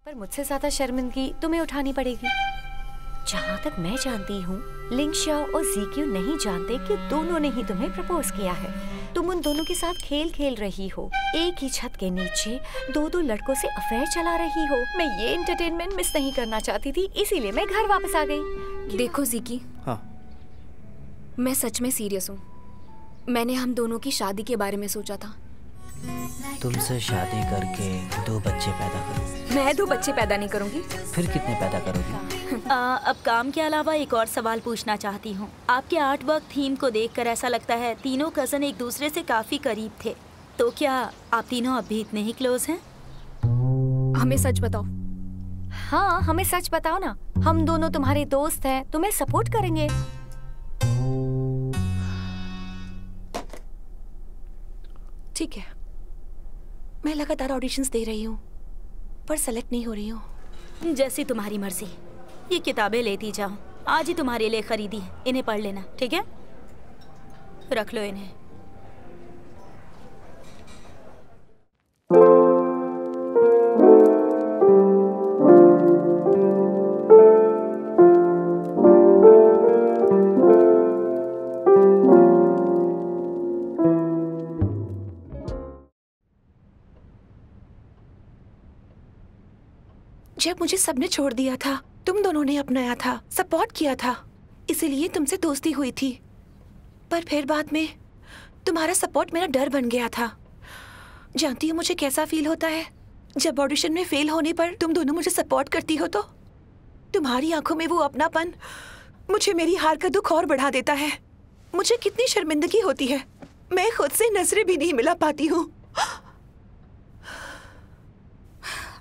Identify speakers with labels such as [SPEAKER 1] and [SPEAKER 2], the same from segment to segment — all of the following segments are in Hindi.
[SPEAKER 1] पर मुझसे ज्यादा शर्मिंदगी तुम्हें उठानी पड़ेगी। जहाँ तक मैं जानती हूँ, लिंग शाओ और ज़ीक्यू नहीं जानते कि दोनों ने ही तुम्हें प्रपोज किया है। तुम उन दोनों के साथ खेल खेल रही हो, एक ही छत के नीचे दो लड़कों से अफेयर चला रही हो। मैं ये एंटरटेनमेंट मिस नहीं करना चाहती थी, इसीलिए मैं घर वापस आ गई।
[SPEAKER 2] देखो ज़ीकी,
[SPEAKER 3] हाँ,
[SPEAKER 2] मैं सच में सीरियस हूँ। मैंने हम दोनों की शादी के बारे में सोचा था।
[SPEAKER 3] तुमसे शादी करके 2 बच्चे पैदा करूँ।
[SPEAKER 2] मैं 2 बच्चे पैदा नहीं करूँगी।
[SPEAKER 3] फिर कितने पैदा करोगी?
[SPEAKER 4] अब काम के अलावा एक और सवाल पूछना चाहती हूँ। आपके आर्ट वर्क थीम को देखकर ऐसा लगता है तीनों कजन एक दूसरे से काफी करीब थे, तो क्या आप तीनों अब भी इतने ही क्लोज हैं?
[SPEAKER 2] हमें सच बताओ।
[SPEAKER 1] हाँ, हमें सच बताओ ना। हम दोनों तुम्हारे दोस्त हैं, तुम्हें सपोर्ट करेंगे।
[SPEAKER 5] ठीक है, मैं लगातार ऑडिशंस दे रही हूँ पर सेलेक्ट नहीं हो रही हूँ।
[SPEAKER 4] जैसी तुम्हारी मर्जी। ये किताबें लेती जाओ, आज ही तुम्हारे लिए खरीदी है, इन्हें पढ़ लेना, ठीक है? रख लो इन्हें।
[SPEAKER 5] जब मुझे सबने छोड़ दिया था, तुम दोनों ने अपनाया था, सपोर्ट किया था, इसीलिए तुमसे दोस्ती हुई थी। पर फिर बाद में तुम्हारा सपोर्ट मेरा डर बन गया था। जानती हो मुझे कैसा फील होता है जब ऑडिशन में फेल होने पर तुम दोनों मुझे सपोर्ट करती हो तो? तुम्हारी आंखों में वो अपनापन मुझे मेरी हार का दुख और बढ़ा देता है। मुझे कितनी शर्मिंदगी होती है, मैं खुद से नजरें भी नहीं मिला पाती हूँ।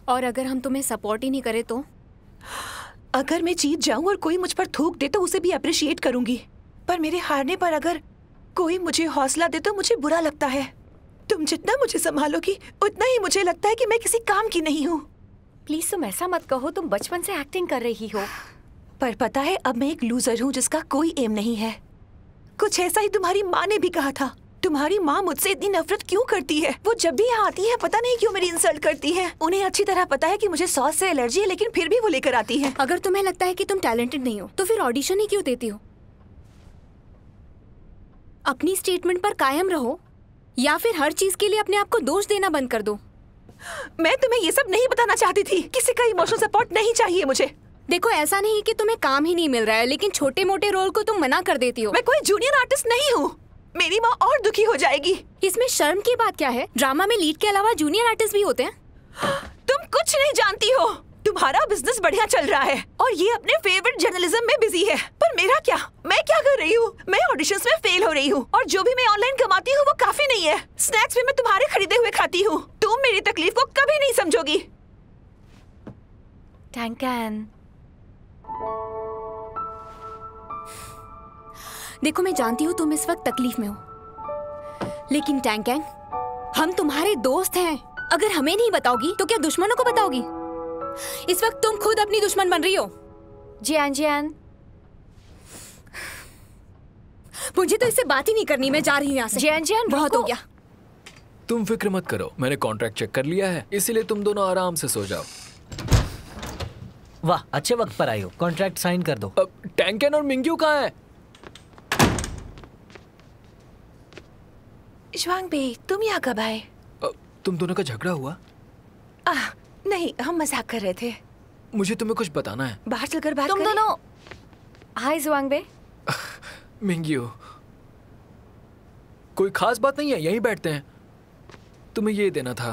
[SPEAKER 2] और अगर हम तुम्हें सपोर्ट ही नहीं करें तो?
[SPEAKER 5] अगर मैं जीत जाऊं और कोई मुझ पर थूक दे तो उसे भी अप्रिशिएट करूंगी, पर मेरे हारने पर अगर कोई मुझे हौसला दे तो मुझे बुरा लगता है। तुम जितना मुझे संभालोगी उतना ही मुझे लगता है कि मैं किसी काम की नहीं हूँ।
[SPEAKER 1] प्लीज तुम ऐसा मत कहो, तुम बचपन से एक्टिंग कर रही हो।
[SPEAKER 5] पर पता है, अब मैं एक लूजर हूँ जिसका कोई एम नहीं है। कुछ ऐसा ही तुम्हारी माँ ने भी कहा था। तुम्हारी माँ मुझसे इतनी नफरत क्यों करती है? वो जब भी यहाँ आती है पता नहीं क्यों मेरी इंसल्ट करती है। उन्हें अच्छी तरह पता है कि मुझे सॉस से एलर्जी है, लेकिन फिर भी वो लेकर आती है।
[SPEAKER 2] अगर तुम्हें लगता है कि तुम टैलेंटेड नहीं हो तो फिर ऑडिशन ही क्यों देती हो? अपनी स्टेटमेंट पर कायम रहो या फिर हर चीज के लिए अपने आप को दोष देना बंद कर दो।
[SPEAKER 5] मैं तुम्हें ये सब नहीं बताना चाहती थी। किसी का इमोशनल सपोर्ट नहीं चाहिए मुझे।
[SPEAKER 2] देखो, ऐसा नहीं कि तुम्हें काम ही नहीं मिल रहा है, लेकिन छोटे मोटे रोल को तुम मना कर देती हो।
[SPEAKER 5] मैं कोई जूनियर आर्टिस्ट नहीं हूँ। मेरी माँ और दुखी हो जाएगी।
[SPEAKER 2] इसमें शर्म की बात क्या है? ड्रामा में लीड के अलावा जूनियर आर्टिस्ट भी होते हैं।
[SPEAKER 5] तुम कुछ नहीं जानती हो। तुम्हारा बिजनेस बढ़िया चल रहा है और ये अपने फेवरेट जर्नलिज्म में बिजी है, पर मेरा क्या? मैं क्या कर रही हूँ? मैं ऑडिशंस में फेल हो रही हूँ और जो भी मैं ऑनलाइन कमाती हूँ वो काफी नहीं है। स्नैक्स भी मैं तुम्हारे खरीदे हुए खाती हूँ। तुम मेरी तकलीफ को कभी नहीं समझोगी।
[SPEAKER 1] टैंकन,
[SPEAKER 2] देखो, मैं जानती हूँ तुम इस वक्त तकलीफ में हो, लेकिन टैंकैंग, हम तुम्हारे दोस्त हैं। अगर हमें नहीं बताओगी तो क्या दुश्मनों को बताओगी? इस वक्त तुम खुद अपनी दुश्मन बन रही हो।
[SPEAKER 1] जियान,
[SPEAKER 2] मुझे तो इससे बात ही नहीं करनी। मैं जा रही हूँ यहाँ से।
[SPEAKER 1] जियान,
[SPEAKER 2] बहुत हो गया।
[SPEAKER 6] तुम फिक्र मत करो, मैंने कॉन्ट्रैक्ट चेक कर लिया है, इसीलिए तुम दोनों आराम से सो जाओ।
[SPEAKER 3] वाह, अच्छे वक्त पर आई हो। कॉन्ट्रैक्ट साइन कर दो।
[SPEAKER 6] अब टैंकन और मिंग्यू कहाँ है?
[SPEAKER 5] ज़्वांगबे, तुम यहाँ कब आए?
[SPEAKER 6] तुम दोनों का झगड़ा हुआ?
[SPEAKER 5] नहीं, हम मजाक कर रहे थे।
[SPEAKER 6] मुझे तुम्हें कुछ बताना है।
[SPEAKER 5] बाहर चलकर बात
[SPEAKER 1] तुम
[SPEAKER 5] करें?
[SPEAKER 1] दोनों। हाय ज़्वांगबे।
[SPEAKER 6] मिंग्यू, कोई खास बात नहीं है, यहीं बैठते हैं। तुम्हें ये देना था।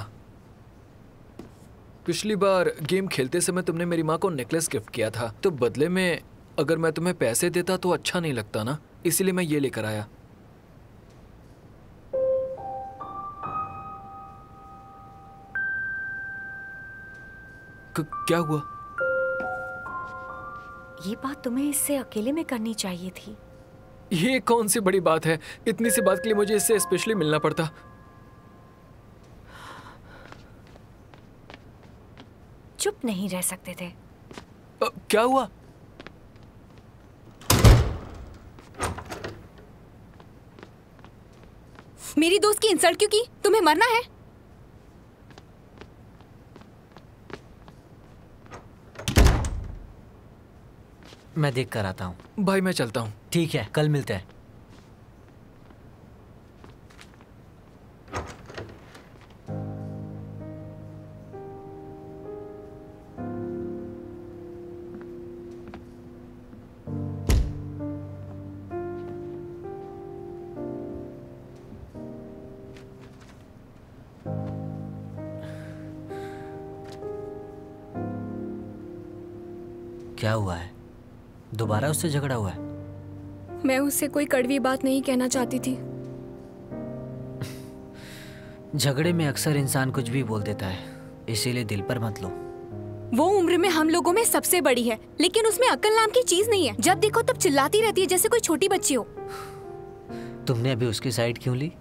[SPEAKER 6] पिछली बार गेम खेलते समय तुमने मेरी माँ को नेकलेस गिफ्ट किया था, तो बदले में अगर मैं तुम्हें पैसे देता तो अच्छा नहीं लगता ना, इसीलिए मैं ये लेकर आया। क्या हुआ?
[SPEAKER 1] ये बात तुम्हें इससे अकेले में करनी चाहिए थी।
[SPEAKER 6] ये कौन सी बड़ी बात है? इतनी सी बात के लिए मुझे इससे स्पेशली मिलना पड़ता।
[SPEAKER 1] चुप नहीं रह सकते थे।
[SPEAKER 6] क्या हुआ?
[SPEAKER 2] मेरी दोस्त की इंसल्ट क्यों की? तुम्हें मरना है?
[SPEAKER 3] मैं देख कर आता हूँ।
[SPEAKER 6] भाई मैं चलता हूँ।
[SPEAKER 3] ठीक है, कल मिलते हैं। क्या हुआ है? दोबारा उससे झगड़ा हुआ है?
[SPEAKER 2] मैं उससे कोई कड़वी बात नहीं कहना चाहती थी।
[SPEAKER 3] झगड़े में अक्सर इंसान कुछ भी बोल देता है, इसीलिए दिल पर मत लो।
[SPEAKER 2] वो उम्र में हम लोगों में सबसे बड़ी है, लेकिन उसमें अक्ल नाम की चीज नहीं है। जब देखो तब चिल्लाती रहती है जैसे कोई छोटी बच्ची हो।
[SPEAKER 3] तुमने अभी उसकी साइड क्यों ली?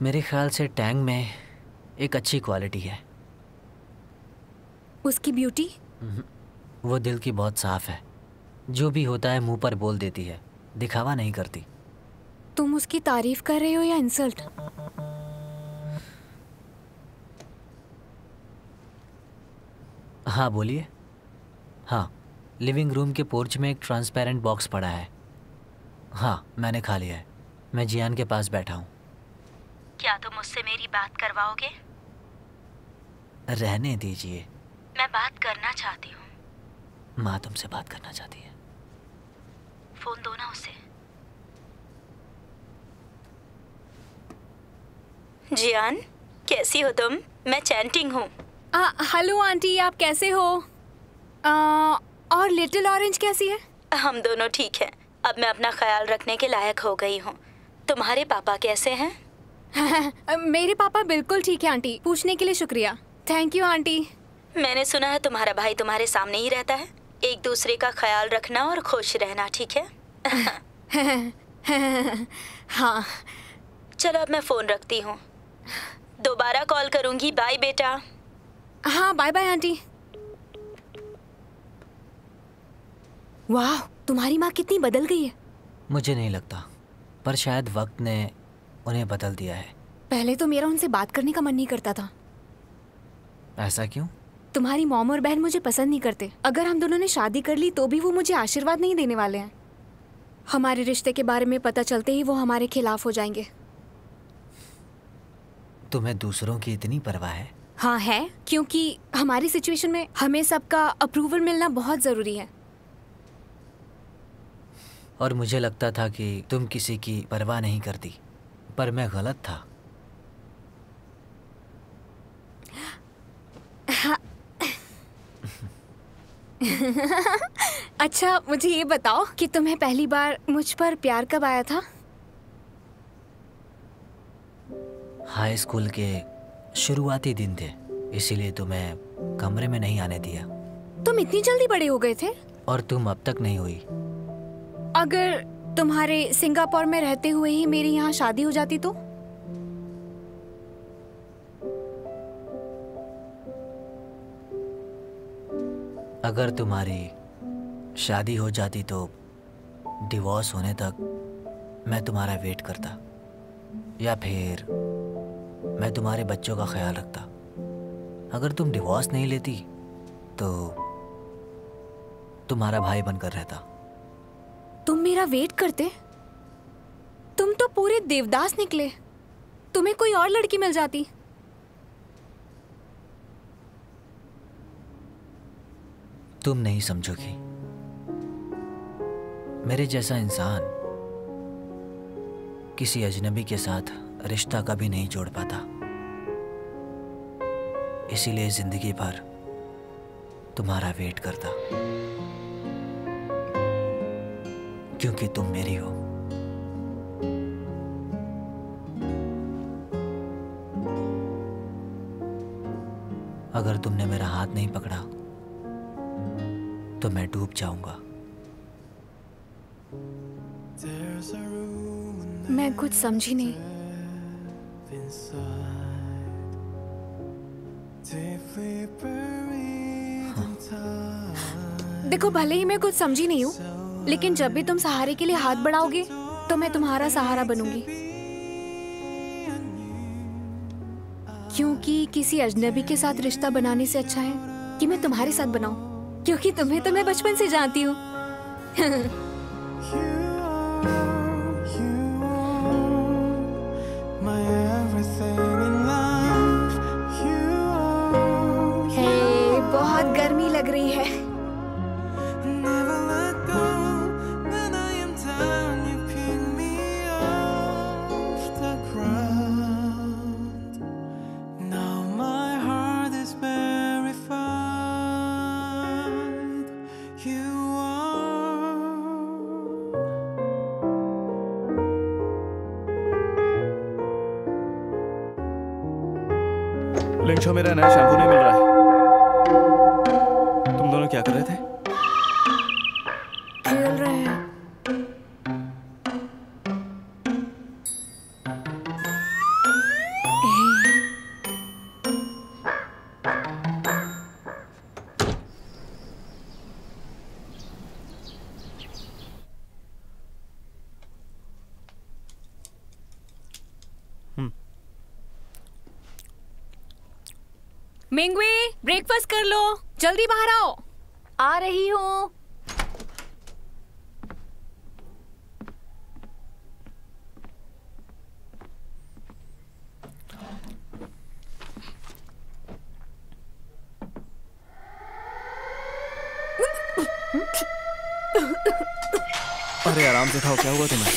[SPEAKER 3] मेरे ख्याल से टैंग में एक अच्छी क्वालिटी है।
[SPEAKER 2] उसकी ब्यूटी?
[SPEAKER 3] वो दिल की बहुत साफ है। जो भी होता है मुंह पर बोल देती है, दिखावा नहीं करती।
[SPEAKER 2] तुम उसकी तारीफ कर रहे हो या इंसल्ट?
[SPEAKER 3] हाँ बोलिए। हाँ, लिविंग रूम के पोर्च में एक ट्रांसपेरेंट बॉक्स पड़ा है। हाँ, मैंने खा लिया है। मैं जियान के पास बैठा हूँ।
[SPEAKER 4] क्या तुम मुझसे मेरी बात करवाओगे?
[SPEAKER 3] रहने दीजिए।
[SPEAKER 4] मैं बात करना चाहती हूँ।
[SPEAKER 3] माँ तुमसे बात करना चाहती है।
[SPEAKER 4] फोन दो ना उसे। जियान, कैसी हो तुम? मैं चैंटिंग हूँ।
[SPEAKER 2] हेलो आंटी, आप कैसे हो? और लिटिल ऑरेंज कैसी है?
[SPEAKER 4] हम दोनों ठीक हैं। अब मैं अपना ख्याल रखने के लायक हो गई हूँ। तुम्हारे पापा कैसे हैं?
[SPEAKER 2] मेरे पापा बिल्कुल ठीक है आंटी। पूछने के लिए शुक्रिया। Thank you aunty.
[SPEAKER 4] मैंने सुना है तुम्हारा भाई तुम्हारे सामने ही रहता है। एक दूसरे का ख्याल रखना और खुश रहना, ठीक है?
[SPEAKER 2] हाँ।
[SPEAKER 4] चलो अब मैं फ़ोन रखती हूँ। दोबारा कॉल करूँगी। बाय बेटा।
[SPEAKER 2] हाँ, बाय बाय आंटी। वाह, तुम्हारी माँ कितनी बदल गई है।
[SPEAKER 3] मुझे नहीं लगता, पर शायद वक्त ने उन्हें बदल दिया है।
[SPEAKER 2] पहले तो मेरा उनसे बात करने का मन नहीं करता था।
[SPEAKER 3] ऐसा क्यों?
[SPEAKER 2] तुम्हारी मॉम और बहन मुझे पसंद नहीं करते। अगर हम दोनों ने शादी कर ली तो भी वो मुझे आशीर्वाद नहीं देने वाले हैं। हमारे रिश्ते के बारे में पता चलते ही वो हमारे खिलाफ हो जाएंगे।
[SPEAKER 3] तुम्हें दूसरों की इतनी परवाह है?
[SPEAKER 2] हाँ है, क्योंकि हमारी सिचुएशन में हमें सबका अप्रूवल मिलना बहुत जरूरी है।
[SPEAKER 3] और मुझे लगता था कि तुम किसी की परवाह नहीं करती, पर मैं गलत था।
[SPEAKER 2] अच्छा, मुझे ये बताओ कि तुम्हें पहली बार मुझ पर प्यार कब आया था?
[SPEAKER 3] हाई स्कूल के शुरुआती दिन थे, इसीलिए तुम्हें कमरे में नहीं आने दिया।
[SPEAKER 2] तुम इतनी जल्दी बड़े हो गए थे?
[SPEAKER 3] और तुम अब तक नहीं हुई।
[SPEAKER 2] अगर तुम्हारे सिंगापुर में रहते हुए ही मेरी यहाँ शादी हो जाती तो?
[SPEAKER 3] अगर तुम्हारी शादी हो जाती तो डिवोर्स होने तक मैं तुम्हारा वेट करता, या फिर मैं तुम्हारे बच्चों का ख्याल रखता। अगर तुम डिवोर्स नहीं लेती तो तुम्हारा भाई बनकर रहता।
[SPEAKER 2] तुम मेरा वेट करते? तुम तो पूरे देवदास निकले। तुम्हें कोई और लड़की मिल जाती।
[SPEAKER 3] तुम नहीं समझोगी। मेरे जैसा इंसान किसी अजनबी के साथ रिश्ता कभी नहीं जोड़ पाता, इसीलिए जिंदगी भर तुम्हारा वेट करता, क्योंकि तुम मेरी हो। अगर तुमने मेरा हाथ नहीं पकड़ा तो मैं डूब जाऊंगा।
[SPEAKER 2] मैं कुछ समझी नहीं। देखो, भले ही मैं कुछ समझी नहीं हूँ, लेकिन जब भी तुम सहारे के लिए हाथ बढ़ाओगे तो मैं तुम्हारा सहारा बनूंगी। क्योंकि किसी अजनबी के साथ रिश्ता बनाने से अच्छा है कि मैं तुम्हारे साथ बनाऊं, क्योंकि तुम्हें तो मैं बचपन से जानती हूँ। बहुत गर्मी लग रही है।
[SPEAKER 7] लिंशो, मेरा नया शैम्पू नहीं मिल रहा है। तुम दोनों क्या कर रहे थे?
[SPEAKER 2] खेल रहे हैं। मिंगवी, ब्रेकफास्ट कर लो, जल्दी बाहर आओ।
[SPEAKER 1] आ रही हूँ।
[SPEAKER 7] अरे आराम से खाओ, क्या हुआ तुम्हें?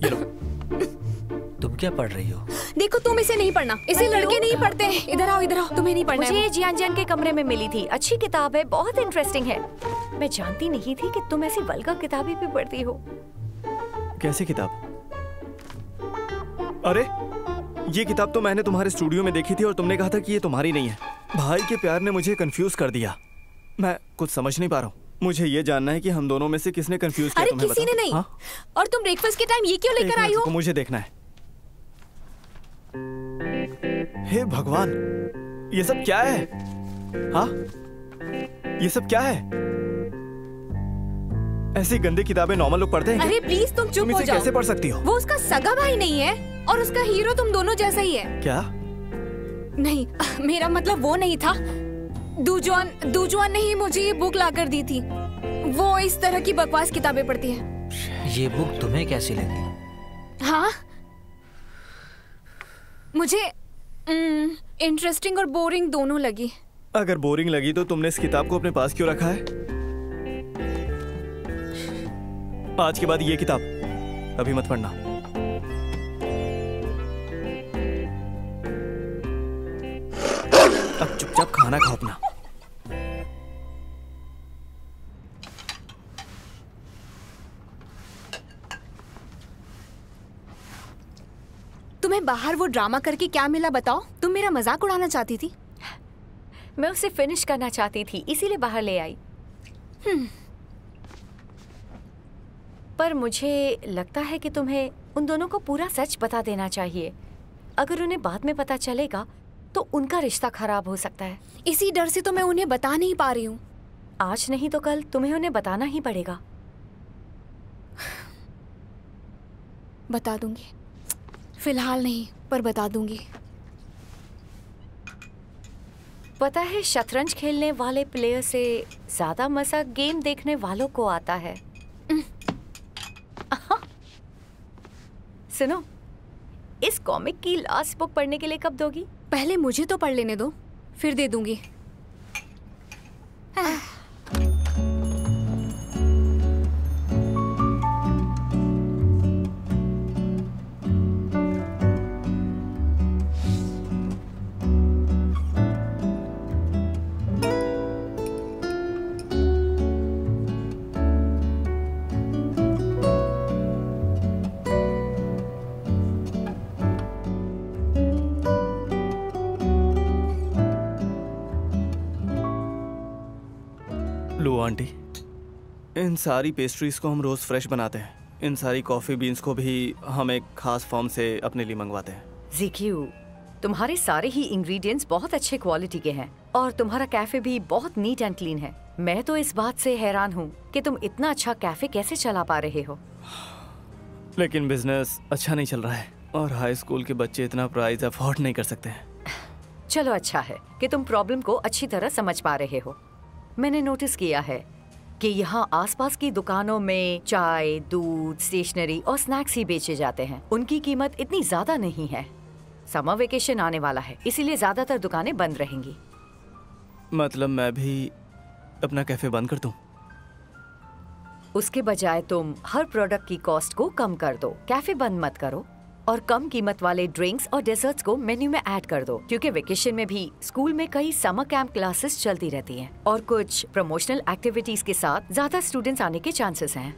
[SPEAKER 7] ये लो।
[SPEAKER 3] तुम क्या पढ़ रही हो?
[SPEAKER 2] देखो, तुम इसे नहीं पढ़ना, इसे लड़के नहीं पढ़ते हैं। इधर आओ, इधर आओ, तुम्हें नहीं पढ़ना है।
[SPEAKER 1] मुझे जियान के कमरे में मिली थी। अच्छी किताब है, बहुत इंटरेस्टिंग है। मैं जानती नहीं थी कि तुम ऐसी वल्गर किताबें भी पढ़ती हो।
[SPEAKER 7] कैसी किताब? अरे ये किताब तो मैंने तुम्हारे स्टूडियो में देखी थी और तुमने कहा था कि ये तुम्हारी नहीं है। भाई के प्यार ने मुझे कंफ्यूज कर दिया। मैं कुछ समझ नहीं पा रहा हूँ। मुझे ये जानना है कि हम दोनों में से किसने कंफ्यूज किया।
[SPEAKER 2] अरे
[SPEAKER 7] तुम्हें
[SPEAKER 2] किसी ने नहीं।
[SPEAKER 7] हाँ?
[SPEAKER 2] और तुम ब्रेकफास्ट के टाइम ये क्यों लेकर आई हो?
[SPEAKER 7] तो मुझे देखना है। हे भगवान, ये सब क्या है? हाँ, ये सब क्या है? ऐसी गंदी किताबें नॉर्मल लोग पढ़ते हैं?
[SPEAKER 2] अरे प्लीज तुम चुप हो जाओ।
[SPEAKER 7] कैसे पढ़ सकती हो?
[SPEAKER 2] वो उसका सगा भाई नहीं है और उसका हीरो तुम दोनों जैसा ही है।
[SPEAKER 7] क्या?
[SPEAKER 2] नहीं, मेरा मतलब वो नहीं था। दूजवान ने ही मुझे ये बुक लाकर दी थी। वो इस तरह की बकवास किताबें पढ़ती है।
[SPEAKER 3] ये बुक तुम्हें कैसी लगी?
[SPEAKER 2] हाँ, मुझे इंटरेस्टिंग और बोरिंग दोनों लगी।
[SPEAKER 7] अगर बोरिंग लगी तो तुमने इस किताब को अपने पास क्यों रखा है? आज के बाद ये किताब अभी मत पढ़ना। अब चुपचाप खाना खाओ अपना।
[SPEAKER 2] तुम्हें बाहर वो ड्रामा करके क्या मिला बताओ? तुम मेरा मजाक उड़ाना चाहती थी।
[SPEAKER 1] मैं उसे फिनिश करना चाहती थी, इसीलिए बाहर ले आई। पर मुझे लगता है कि तुम्हें उन दोनों को पूरा सच बता देना चाहिए। अगर उन्हें बाद में पता चलेगा तो उनका रिश्ता खराब हो सकता है।
[SPEAKER 2] इसी डर से तो मैं उन्हें बता नहीं पा रही हूँ।
[SPEAKER 1] आज नहीं तो कल तुम्हें उन्हें बताना ही पड़ेगा।
[SPEAKER 2] बता दूंगी, फिलहाल नहीं, पर बता दूंगी।
[SPEAKER 1] पता है, शतरंज खेलने वाले प्लेयर से ज्यादा मजा गेम देखने वालों को आता है। सुनो, इस कॉमिक की लास्ट बुक पढ़ने के लिए कब दोगी?
[SPEAKER 2] पहले मुझे तो पढ़ लेने दो, फिर दे दूंगी।
[SPEAKER 7] लो आंटी, इन सारी पेस्ट्रीज को हम रोज फ्रेश बनाते हैं। इन सारी कॉफी बीन्स को भी हम एक खास फॉर्म से अपने लिए मंगवाते हैं।
[SPEAKER 1] ज़ीक्यू, तुम्हारे सारे ही इंग्रेडिएंट्स बहुत अच्छे क्वालिटी के हैं और तुम्हारा कैफे भी बहुत नीट एंड क्लीन है। मैं तो इस बात से हैरान हूँ कि तुम इतना अच्छा कैफे कैसे चला पा रहे हो।
[SPEAKER 7] लेकिन बिजनेस अच्छा नहीं चल रहा है और हाई स्कूल के बच्चे इतना प्राइस अफोर्ड नहीं कर सकते हैं।
[SPEAKER 1] चलो अच्छा है कि तुम प्रॉब्लम को अच्छी तरह समझ पा रहे हो। मैंने नोटिस किया है कि यहाँ आसपास की दुकानों में चाय, दूध, स्टेशनरी और स्नैक्स ही बेचे जाते हैं। उनकी कीमत इतनी ज्यादा नहीं है। समर वेकेशन आने वाला है, इसीलिए ज्यादातर दुकानें बंद रहेंगी।
[SPEAKER 7] मतलब मैं भी अपना कैफे बंद कर दूं?
[SPEAKER 1] उसके बजाय तुम हर प्रोडक्ट की कॉस्ट को कम कर दो। कैफे बंद मत करो और कम कीमत वाले ड्रिंक्स और डेजर्ट्स को मेन्यू में ऐड कर दो, क्योंकि वेकेशन में भी स्कूल में कई समर कैंप क्लासेस चलती रहती हैं और कुछ प्रमोशनल एक्टिविटीज के साथ ज्यादा स्टूडेंट्स आने के चांसेस हैं।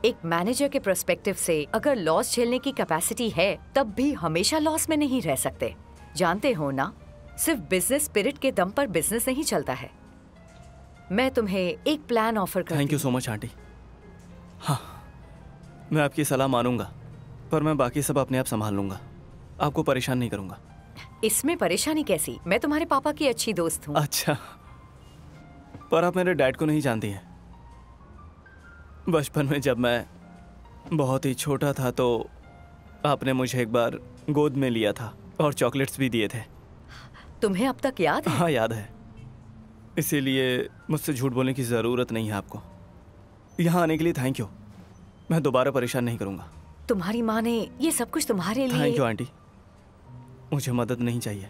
[SPEAKER 1] एक मैनेजर के पर्सपेक्टिव से अगर लॉस झेलने की कैपेसिटी है, तब भी हमेशा लॉस में नहीं रह सकते। जानते हो ना, सिर्फ बिजनेस स्पिरिट के दम पर बिजनेस नहीं चलता है। मैं तुम्हें एक प्लान ऑफर करती हूँ।
[SPEAKER 7] Thank you so much aunty. हाँ, मैं आपकी सलाह मानूंगा, पर मैं बाकी सब अपने आप संभाल लूंगा। आपको परेशान नहीं करूंगा।
[SPEAKER 1] इसमें परेशानी कैसी? मैं तुम्हारे पापा की अच्छी दोस्त हूँ।
[SPEAKER 7] अच्छा, पर आप मेरे डैड को नहीं जानती हैं। बचपन में जब मैं बहुत ही छोटा था तो आपने मुझे एक बार गोद में लिया था और चॉकलेट्स भी दिए थे।
[SPEAKER 1] तुम्हें अब तक याद है?
[SPEAKER 7] हाँ, याद है। इसीलिए मुझसे झूठ बोलने की ज़रूरत नहीं है आपको। यहाँ आने के लिए थैंक यू। मैं दोबारा परेशान नहीं करूँगा।
[SPEAKER 1] तुम्हारी माँ ने ये सब कुछ तुम्हारे लिए।
[SPEAKER 7] थैंक यू आंटी, मुझे मदद नहीं चाहिए।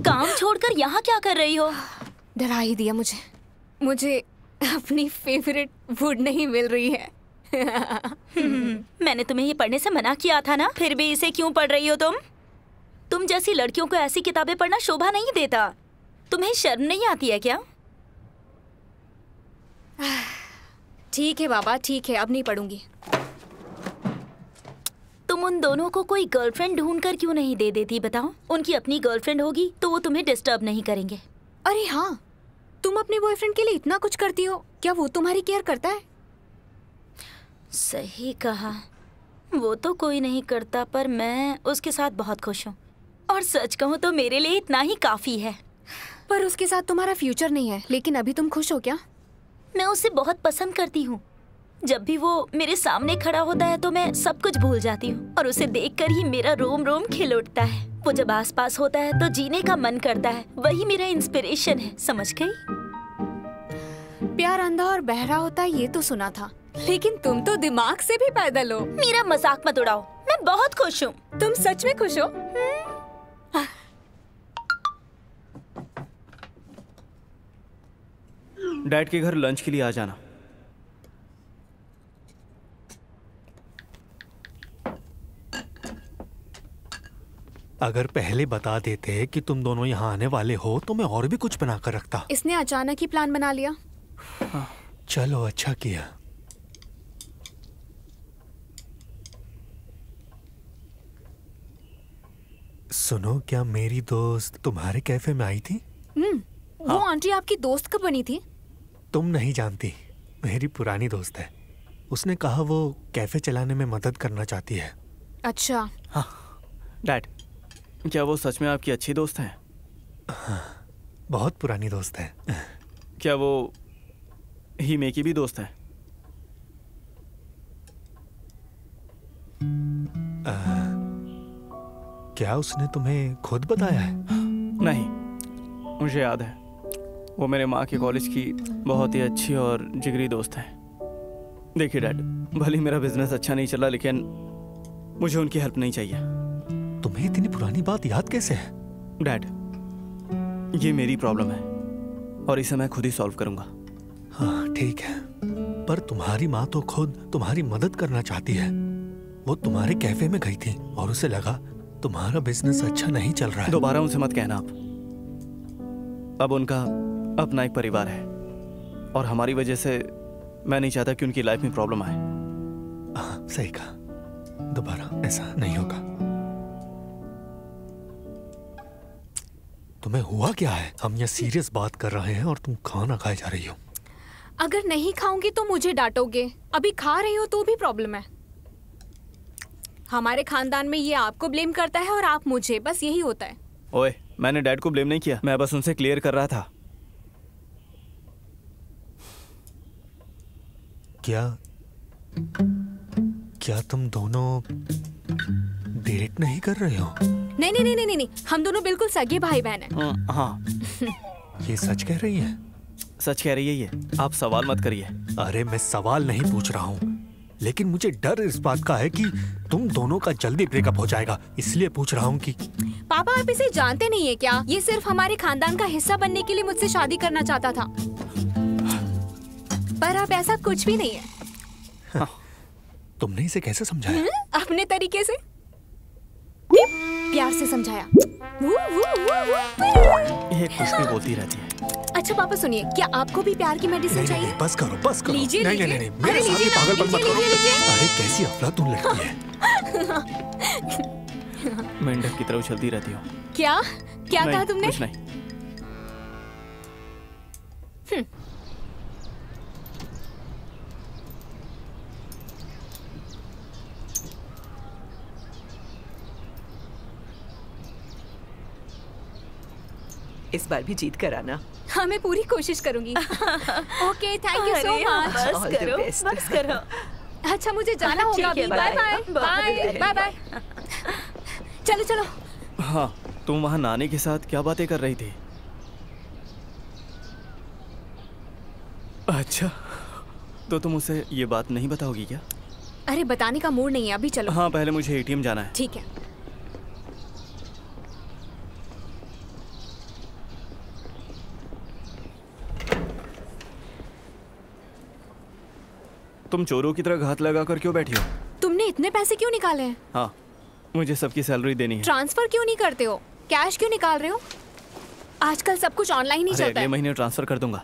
[SPEAKER 4] काम छोड़कर यहाँ क्या कर रही हो?
[SPEAKER 2] डरा ही दिया मुझे। मुझे अपनी फेवरेट वुड नहीं मिल रही है।
[SPEAKER 4] मैंने तुम्हें ये पढ़ने से मना किया था ना, फिर भी इसे क्यों पढ़ रही हो तुम? तुम जैसी लड़कियों को ऐसी किताबें पढ़ना शोभा नहीं देता। तुम्हें शर्म नहीं आती है क्या?
[SPEAKER 2] ठीक है बाबा, ठीक है, अब नहीं पढ़ूंगी।
[SPEAKER 4] तुम उन दोनों को कोई गर्लफ्रेंड ढूंढ कर क्यों नहीं दे देती बताओ? उनकी अपनी गर्लफ्रेंड होगी तो वो तुम्हें डिस्टर्ब नहीं करेंगे।
[SPEAKER 2] अरे हाँ, तुम अपने बॉयफ्रेंड के लिए इतना कुछ करती हो, क्या वो तुम्हारी केयर करता है?
[SPEAKER 4] सही कहा, वो तो कोई नहीं करता, पर मैं उसके साथ बहुत खुश हूँ। और सच कहूँ तो मेरे लिए इतना ही काफी है।
[SPEAKER 2] पर उसके साथ तुम्हारा फ्यूचर नहीं है, लेकिन अभी तुम खुश हो क्या?
[SPEAKER 4] मैं उसे बहुत पसंद करती हूँ। जब भी वो मेरे सामने खड़ा होता है तो मैं सब कुछ भूल जाती हूँ और उसे देखकर ही मेरा रोम रोम खिल उठता है। वो जब आसपास होता है तो जीने का मन करता है। वही मेरा इंस्पिरेशन है, समझ गई?
[SPEAKER 2] प्यार अंधा और बहरा होता है ये तो सुना था, लेकिन तुम तो दिमाग से भी पैदल हो।
[SPEAKER 4] मेरा मजाक मत उड़ाओ, मैं बहुत खुश हूँ।
[SPEAKER 2] तुम सच में खुश हो?
[SPEAKER 7] डैड के घर लंच के लिए आ जाना।
[SPEAKER 8] अगर पहले बता देते कि तुम दोनों यहाँ आने वाले हो तो मैं और भी कुछ बना कर रखता।
[SPEAKER 2] इसने अचानक ही प्लान बना लिया।
[SPEAKER 8] चलो अच्छा किया। सुनो, क्या मेरी दोस्त तुम्हारे कैफे में आई थी?
[SPEAKER 2] वो आंटी आपकी दोस्त कब बनी थी?
[SPEAKER 8] तुम नहीं जानती, मेरी पुरानी दोस्त है। उसने कहा वो कैफे चलाने में मदद करना चाहती है।
[SPEAKER 2] अच्छा।
[SPEAKER 7] हाँ डैड, क्या वो सच में आपकी अच्छी दोस्त हैं?
[SPEAKER 8] हाँ, बहुत पुरानी दोस्त है।
[SPEAKER 7] क्या वो हीमे की भी दोस्त है?
[SPEAKER 8] क्या उसने तुम्हें खुद बताया है?
[SPEAKER 7] नहीं, मुझे याद है। वो मेरे माँ के कॉलेज की बहुत ही अच्छी और जिगरी दोस्त है। देखिए डैड, भले ही मेरा बिजनेस अच्छा नहीं चला, लेकिन मुझे उनकी हेल्प नहीं चाहिए।
[SPEAKER 8] तुम्हें इतनी पुरानी बात याद कैसे है?
[SPEAKER 7] डैड, ये मेरी प्रॉब्लम है और इसे मैं खुद ही सॉल्व करूंगा।
[SPEAKER 8] हाँ ठीक है, पर तुम्हारी माँ तो खुद तुम्हारी मदद करना चाहती है। वो तुम्हारे कैफे में गई थी और उसे लगा तुम्हारा बिजनेस अच्छा नहीं चल रहा है।
[SPEAKER 7] दोबारा उनसे मत कहना आप। अब उनका अपना एक परिवार है और हमारी वजह से मैं नहीं चाहता कि उनकी लाइफ में प्रॉब्लम आए।
[SPEAKER 8] हाँ सही कहा, दोबारा ऐसा नहीं होगा। तुम्हें हुआ क्या है? हम यहाँ सीरियस बात कर रहे हैं और तुम खाना खाए जा रही हो।
[SPEAKER 2] अगर नहीं खाऊंगी तो मुझे डांटोगे, अभी खा रही हो तो भी प्रॉब्लम है। हमारे खानदान में ये आपको ब्लेम करता है और आप मुझे, बस यही होता है।
[SPEAKER 7] ओए, मैंने डैड को ब्लेम नहीं किया, मैं बस उनसे क्लियर कर रहा था।
[SPEAKER 8] क्या तुम दोनों डेट नहीं कर रहे हो?
[SPEAKER 2] नहीं नहीं नहीं नहीं नहीं, हम दोनों बिल्कुल सगे भाई बहन हैं।
[SPEAKER 7] हाँ।
[SPEAKER 8] ये सच कह रही है?
[SPEAKER 7] सच कह रही है ये, आप सवाल मत करिए।
[SPEAKER 8] अरे मैं सवाल नहीं पूछ रहा हूँ, लेकिन मुझे डर इस बात का है कि तुम दोनों का जल्दी ब्रेकअप हो जाएगा, इसलिए पूछ रहा हूँ कि।
[SPEAKER 2] पापा आप इसे जानते नहीं है क्या? ये सिर्फ हमारे खानदान का हिस्सा बनने के लिए मुझसे शादी करना चाहता था, पर अब ऐसा कुछ भी नहीं है।
[SPEAKER 8] हाँ। तुमने इसे कैसे समझाया?
[SPEAKER 2] अपने तरीके से, प्यार से समझाया।
[SPEAKER 7] ये कुछ भी बोलती रहती है।
[SPEAKER 2] अच्छा पापा सुनिए, क्या आपको भी प्यार की मेडिसिन चाहिए?
[SPEAKER 8] नहीं, बस करो बस करो।
[SPEAKER 2] लीजिए
[SPEAKER 8] नहीं,
[SPEAKER 2] लीजिए।
[SPEAKER 8] नहीं, मेरे साथ ही पागलपन मत करो। अरे कैसी अफलातून लड़की है।
[SPEAKER 7] मेंढक की तरह उछलती रहती हो।
[SPEAKER 2] क्या क्या कहा तुमने?
[SPEAKER 7] कुछ नहीं।
[SPEAKER 5] इस बार भी जीत कर आना।
[SPEAKER 2] हाँ मैं पूरी कोशिश करूंगी। Okay thank you so much.
[SPEAKER 4] बस करो बस करो।
[SPEAKER 2] अच्छा मुझे जाना होगा अभी। Bye bye bye bye bye. चलो चलो।
[SPEAKER 7] हाँ तुम वहाँ नानी के साथ क्या बातें कर रही थी? अच्छा तो तुम उसे ये बात नहीं बताओगी क्या?
[SPEAKER 2] अरे बताने का मूड नहीं है अभी, चलो।
[SPEAKER 7] हाँ पहले मुझे एटीएम जाना है।
[SPEAKER 2] ठीक है।
[SPEAKER 7] तुम चोरों की तरह घात लगाकर क्यों बैठी हो?
[SPEAKER 2] तुमने इतने पैसे क्यों निकाले हैं?
[SPEAKER 7] हाँ मुझे सबकी सैलरी देनी है।
[SPEAKER 2] ट्रांसफर क्यों नहीं करते हो? कैश क्यों निकाल रहे हो? आजकल सब कुछ ऑनलाइन ही चलता
[SPEAKER 7] अगले
[SPEAKER 2] है।
[SPEAKER 7] महीने ट्रांसफर कर दूंगा।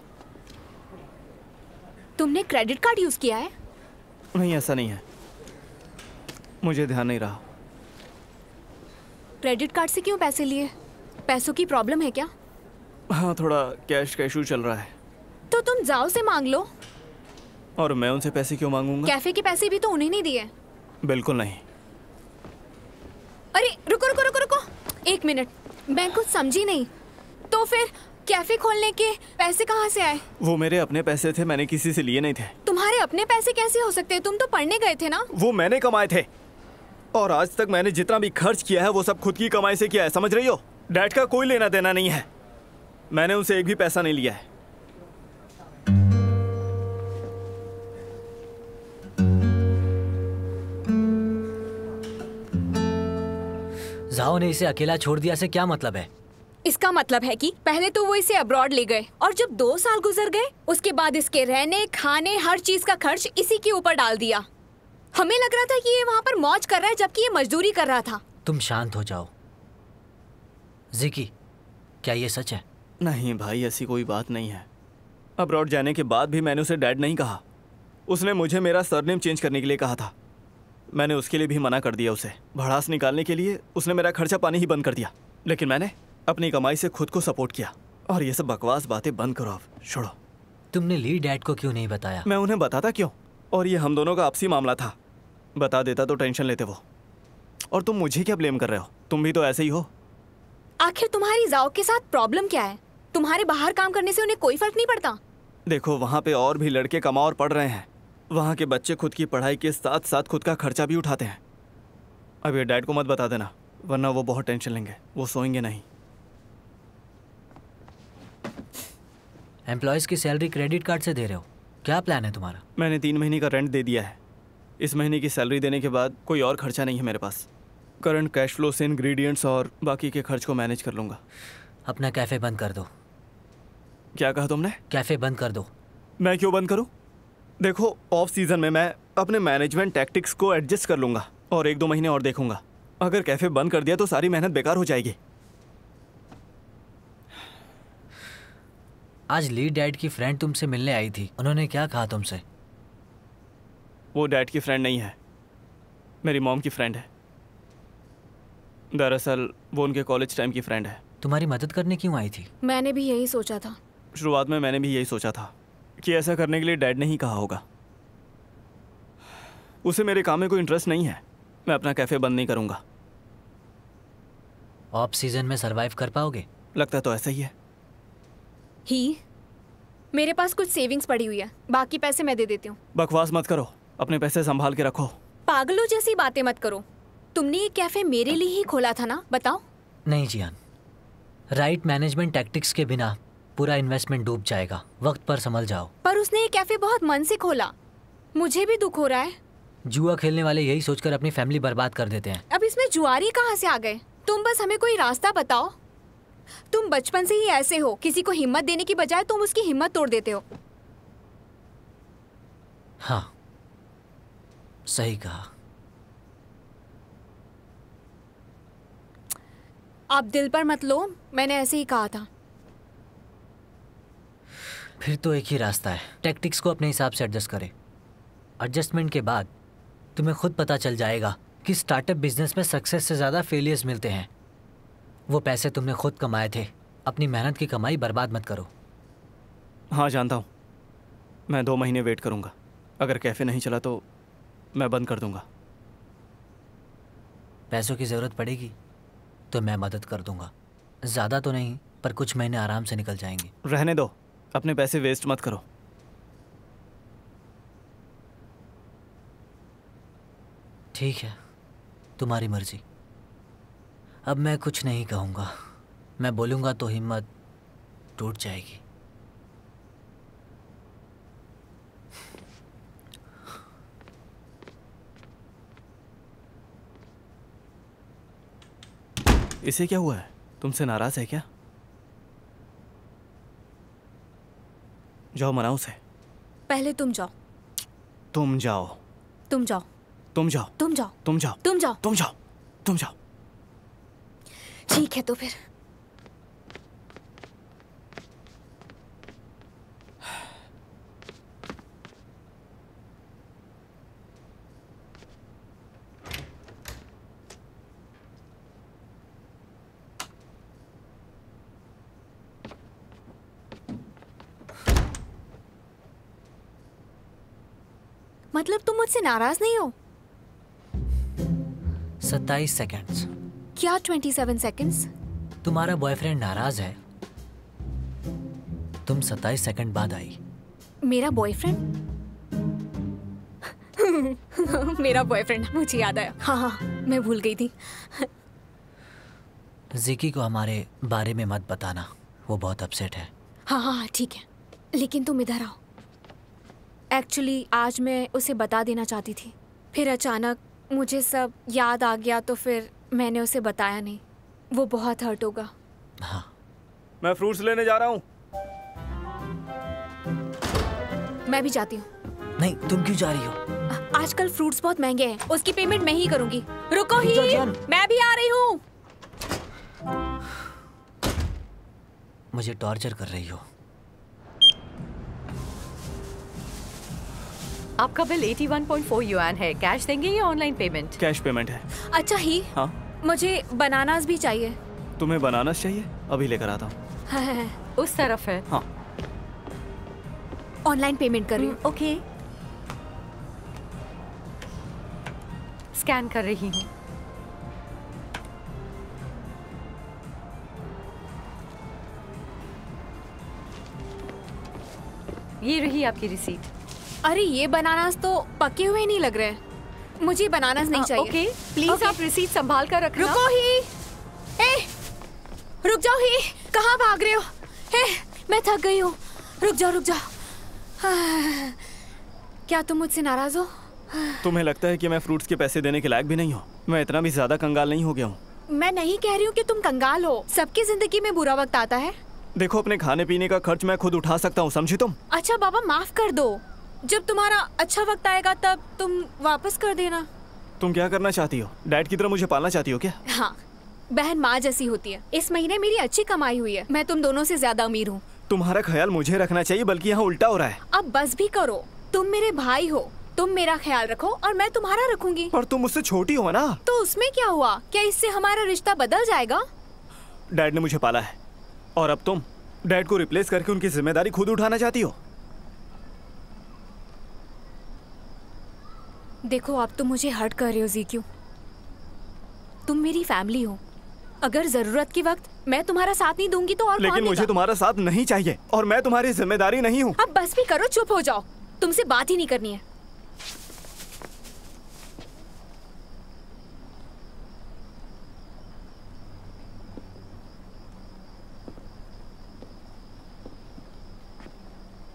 [SPEAKER 2] तुमने क्रेडिट कार्ड यूज किया है?
[SPEAKER 7] नहीं ऐसा नहीं है, मुझे ध्यान नहीं रहा।
[SPEAKER 2] क्रेडिट कार्ड से क्यों पैसे लिए? पैसों की प्रॉब्लम है क्या?
[SPEAKER 7] हाँ थोड़ा कैश का इशू चल रहा है।
[SPEAKER 2] तो तुम जाओ से मांग लो।
[SPEAKER 7] और मैं उनसे पैसे क्यों मांगूंगा?
[SPEAKER 2] कैफे के पैसे भी तो उन्हें नहीं दिए।
[SPEAKER 7] बिल्कुल नहीं।
[SPEAKER 2] अरे रुको रुको रुको रुको, एक मिनट, मैं कुछ समझी नहीं। तो फिर कैफे खोलने के पैसे कहाँ से आए?
[SPEAKER 7] वो मेरे अपने पैसे थे, मैंने किसी से लिए नहीं थे।
[SPEAKER 2] तुम्हारे अपने पैसे कैसे हो सकते हैं? तुम तो पढ़ने गए थे ना।
[SPEAKER 7] वो मैंने कमाए थे और आज तक मैंने जितना भी खर्च किया है वो सब खुद की कमाई से किया है, समझ रही हो? डैड का कोई लेना देना नहीं है, मैंने उनसे एक भी पैसा नहीं लिया है।
[SPEAKER 3] जाओ ने इसे अकेला छोड़ दिया से क्या मतलब है?
[SPEAKER 2] इसका मतलब है कि पहले तो वो इसे अब्रॉड ले गए और जब 2 साल गुजर गए उसके बाद इसके रहने खाने हर चीज का खर्च इसी के ऊपर डाल दिया। हमें लग रहा था कि ये वहाँ पर मौज कर रहा है जबकि ये मजदूरी कर रहा था।
[SPEAKER 3] तुम शांत हो जाओ। जिकी, क्या ये सच है?
[SPEAKER 7] नहीं भाई ऐसी कोई बात नहीं है। अब्रॉड जाने के बाद भी मैंने उसे डैड नहीं कहा। उसने मुझे मेरा सरनेम चेंज करने के लिए कहा था, मैंने उसके लिए भी मना कर दिया। उसे भड़ास निकालने के लिए उसने मेरा खर्चा पानी ही बंद कर दिया, लेकिन मैंने अपनी कमाई से खुद को सपोर्ट किया। और ये सब बकवास बातें बंद करो, अब छोड़ो।
[SPEAKER 3] तुमने ली डैड को क्यों नहीं बताया?
[SPEAKER 7] मैं उन्हें बताता क्यों? और ये हम दोनों का आपसी मामला था, बता देता तो टेंशन लेते वो। और तुम मुझे क्या ब्लेम कर रहे हो? तुम भी तो ऐसे ही हो।
[SPEAKER 2] आखिर तुम्हारी जाओ के साथ प्रॉब्लम क्या है? तुम्हारे बाहर काम करने से उन्हें कोई फर्क नहीं पड़ता?
[SPEAKER 7] देखो वहाँ पे और भी लड़के कमा और पढ़ रहे हैं। वहाँ के बच्चे खुद की पढ़ाई के साथ साथ खुद का खर्चा भी उठाते हैं। अब ये डैड को मत बता देना, वरना वो बहुत टेंशन लेंगे, वो सोएंगे नहीं।
[SPEAKER 3] एम्प्लॉयज की सैलरी क्रेडिट कार्ड से दे रहे हो? क्या प्लान है तुम्हारा?
[SPEAKER 7] मैंने 3 महीने का रेंट दे दिया है। इस महीने की सैलरी देने के बाद कोई और खर्चा नहीं है मेरे पास। करंट कैश फ्लो से इंग्रेडिएंट्स और बाकी के खर्च को मैनेज कर लूँगा।
[SPEAKER 3] अपना कैफ़े बंद कर दो।
[SPEAKER 7] क्या कहा तुमने?
[SPEAKER 3] कैफ़े बंद कर दो।
[SPEAKER 7] मैं क्यों बंद करूँ? देखो ऑफ सीजन में मैं अपने मैनेजमेंट टैक्टिक्स को एडजस्ट कर लूँगा और 1-2 महीने और देखूंगा। अगर कैफ़े बंद कर दिया तो सारी मेहनत बेकार हो जाएगी।
[SPEAKER 3] आज ली डैड की फ्रेंड तुमसे मिलने आई थी, उन्होंने क्या कहा तुमसे?
[SPEAKER 7] वो डैड की फ्रेंड नहीं है, मेरी मॉम की फ्रेंड है। दरअसल वो उनके कॉलेज टाइम की फ्रेंड है।
[SPEAKER 3] तुम्हारी मदद करने क्यों आई थी?
[SPEAKER 2] मैंने भी यही सोचा था।
[SPEAKER 7] शुरुआत में मैंने भी यही सोचा था कि ऐसा करने के लिए डैड ने ही कहा होगा। उसे मेरे काम में कोई इंटरेस्ट नहीं है। मैं अपना कैफे बंद नहीं करूंगा।
[SPEAKER 3] ऑफ सीजन में सरवाइव कर पाओगे?
[SPEAKER 7] लगता तो ऐसा ही है।
[SPEAKER 2] ही मेरे पास कुछ सेविंग्स पड़ी हुई है, बाकी पैसे मैं दे देती हूँ।
[SPEAKER 7] बकवास मत करो, अपने पैसे संभाल के रखो।
[SPEAKER 2] पागलों जैसी बातें मत करो। तुमने ये कैफे मेरे लिए ही खोला था ना, बताओ।
[SPEAKER 3] नहीं जियान, राइट मैनेजमेंट टैक्टिक्स के बिना पूरा इन्वेस्टमेंट डूब जाएगा। वक्त पर संभल जाओ।
[SPEAKER 2] पर उसने ये कैफे बहुत मन से खोला, मुझे भी दुख हो रहा है।
[SPEAKER 3] जुआ खेलने वाले यही सोचकर अपनी फैमिली बर्बाद कर देते हैं।
[SPEAKER 2] अब इसमें जुआरी कहाँ से आ गए? तुम बस हमें कोई रास्ता बताओ। तुम बचपन से ही ऐसे हो, किसी को हिम्मत देने की बजाय तुम उसकी हिम्मत तोड़ देते हो।
[SPEAKER 3] हाँ, सही कहा।
[SPEAKER 2] आप दिल पर मत लो, मैंने ऐसे ही कहा था।
[SPEAKER 3] फिर तो एक ही रास्ता है, टैक्टिक्स को अपने हिसाब से एडजस्ट करें। एडजस्टमेंट के बाद तुम्हें खुद पता चल जाएगा कि स्टार्टअप बिजनेस में सक्सेस से ज़्यादा फेलियर्स मिलते हैं। वो पैसे तुमने खुद कमाए थे, अपनी मेहनत की कमाई बर्बाद मत करो।
[SPEAKER 7] हाँ जानता हूँ, मैं 2 महीने वेट करूँगा। अगर कैफ़े नहीं चला तो मैं बंद कर दूँगा।
[SPEAKER 3] पैसों की ज़रूरत पड़ेगी तो मैं मदद कर दूँगा। ज़्यादा तो नहीं, पर कुछ महीने आराम से निकल जाएंगे।
[SPEAKER 7] रहने दो, अपने पैसे वेस्ट मत करो।
[SPEAKER 3] ठीक है, तुम्हारी मर्जी। अब मैं कुछ नहीं कहूँगा, मैं बोलूँगा तो हिम्मत टूट जाएगी।
[SPEAKER 7] इसे क्या हुआ है? तुमसे नाराज है क्या? जाओ मनाओ उसे।
[SPEAKER 2] पहले तुम जाओ।
[SPEAKER 7] तुम जाओ।
[SPEAKER 2] तुम जाओ।
[SPEAKER 7] तुम जाओ।
[SPEAKER 2] तुम जाओ।
[SPEAKER 7] तुम जाओ।
[SPEAKER 2] तुम जाओ।
[SPEAKER 7] तुम जाओ। तुम जाओ।
[SPEAKER 2] ठीक है तो फिर। मतलब तुम मुझसे नाराज नहीं हो?
[SPEAKER 3] 27 सेकंड्स।
[SPEAKER 2] क्या 27 सेकंड्स?
[SPEAKER 3] तुम्हारा बॉयफ्रेंड नाराज है, तुम 27 सेकंड बाद आई।
[SPEAKER 2] मेरा बॉयफ्रेंड? मेरा बॉयफ्रेंड, मुझे याद आया। हाँ, मैं भूल गई थी।
[SPEAKER 3] जिकी को हमारे बारे में मत बताना, वो बहुत अपसेट है।
[SPEAKER 2] हाँ, ठीक है, लेकिन तुम इधर आओ। एक्चुअली आज मैं उसे बता देना चाहती थी, फिर अचानक मुझे सब याद आ गया तो फिर मैंने उसे बताया नहीं। वो बहुत हर्ट होगा।
[SPEAKER 3] हाँ।
[SPEAKER 7] मैं फ्रूट्स लेने जा रहा हूँ।
[SPEAKER 2] मैं भी जाती हूँ।
[SPEAKER 3] नहीं, तुम क्यों जा रही हो?
[SPEAKER 2] आजकल फ्रूट्स बहुत महंगे हैं, उसकी पेमेंट मैं ही करूँगी। रुको ही, मैं भी आ रही हूँ।
[SPEAKER 3] मुझे टॉर्चर कर रही हो।
[SPEAKER 1] आपका बिल 81.4 युआन है। कैश देंगे या ऑनलाइन पेमेंट?
[SPEAKER 7] कैश पेमेंट है।
[SPEAKER 2] अच्छा ही,
[SPEAKER 7] हाँ,
[SPEAKER 2] मुझे बनानास भी चाहिए।
[SPEAKER 7] तुम्हें बनानास चाहिए? अभी लेकर आता हूँ।
[SPEAKER 2] हाँ,
[SPEAKER 1] उस तरफ है।
[SPEAKER 7] हाँ,
[SPEAKER 2] ऑनलाइन पेमेंट कर रही हूँ।
[SPEAKER 1] ओके, स्कैन कर रही हूँ। ये रही आपकी रिसीट।
[SPEAKER 2] अरे ये बनानास तो पके हुए नहीं लग रहे हैं। मुझे बनानास नहीं चाहिए।
[SPEAKER 1] ओके, प्लीज आप रिसीट संभाल कर रखना।
[SPEAKER 2] रुको ही, रुक जाओ ही, कहाँ भाग रहे हो? मैं थक गई हूँ, रुक जाओ। क्या तुम मुझसे नाराज हो?
[SPEAKER 7] तुम्हें लगता है कि मैं फ्रूट्स के पैसे देने के लायक भी नहीं हूँ? मैं इतना भी ज्यादा कंगाल नहीं हो गया हूँ।
[SPEAKER 2] मैं नहीं कह रही हूँ कि तुम कंगाल हो। सबकी जिंदगी में बुरा वक्त आता है।
[SPEAKER 7] देखो, अपने खाने पीने का खर्च मैं खुद उठा सकता हूँ, समझी तुम?
[SPEAKER 2] अच्छा बाबा, माफ कर दो। जब तुम्हारा अच्छा वक्त आएगा तब तुम वापस कर देना।
[SPEAKER 7] तुम क्या करना चाहती हो? डैड की तरह मुझे पालना चाहती हो क्या?
[SPEAKER 2] हाँ, बहन माँ जैसी होती है। इस महीने मेरी अच्छी कमाई हुई है, मैं तुम दोनों से ज्यादा अमीर हूँ।
[SPEAKER 7] तुम्हारा ख्याल मुझे रखना चाहिए, बल्कि यहाँ उल्टा हो रहा है।
[SPEAKER 2] अब बस भी करो, तुम मेरे भाई हो, तुम मेरा ख्याल रखो और मैं तुम्हारा रखूंगी।
[SPEAKER 7] पर तुम मुझसे छोटी हो ना।
[SPEAKER 2] तो उसमें क्या हुआ? क्या इससे हमारा रिश्ता बदल जाएगा?
[SPEAKER 7] डैड ने मुझे पाला है और अब तुम डैड को रिप्लेस करके उनकी जिम्मेदारी खुद उठाना चाहती हो।
[SPEAKER 2] देखो, आप तो मुझे हर्ट कर रहे हो ज़ीक्यू। तुम मेरी फैमिली हो। अगर जरूरत के वक्त मैं तुम्हारा साथ नहीं दूंगी तो और
[SPEAKER 7] लेकिन मुझे तुम्हारा साथ नहीं चाहिए और मैं तुम्हारी जिम्मेदारी नहीं हूँ।
[SPEAKER 2] अब बस भी करो, चुप हो जाओ। तुमसे बात ही नहीं करनी है।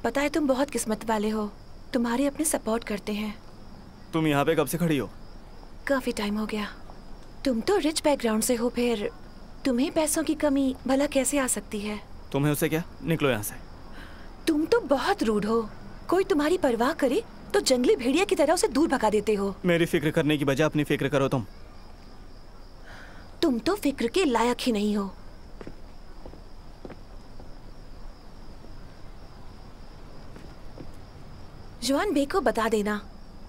[SPEAKER 5] पता है तुम बहुत किस्मत वाले हो, तुम्हारे अपने सपोर्ट करते हैं।
[SPEAKER 7] तुम यहाँ पे कब से खड़ी हो?
[SPEAKER 5] काफी टाइम हो गया। तुम तो रिच बैकग्राउंड से हो, फिर तुम्हें पैसों की कमी भला कैसे आ सकती है?
[SPEAKER 7] तुम्हें उससे क्या, निकलो यहाँ से।
[SPEAKER 5] तुम तो बहुत रूड हो। कोई तुम्हारी परवाह करे तो जंगली भेड़िया की तरह उसे दूर भगा देते हो।
[SPEAKER 7] मेरी फिक्र करने की बजाय अपनी फिक्र करो।
[SPEAKER 5] तुम तो फिक्र के लायक ही नहीं हो। जुआन बे को बता देना,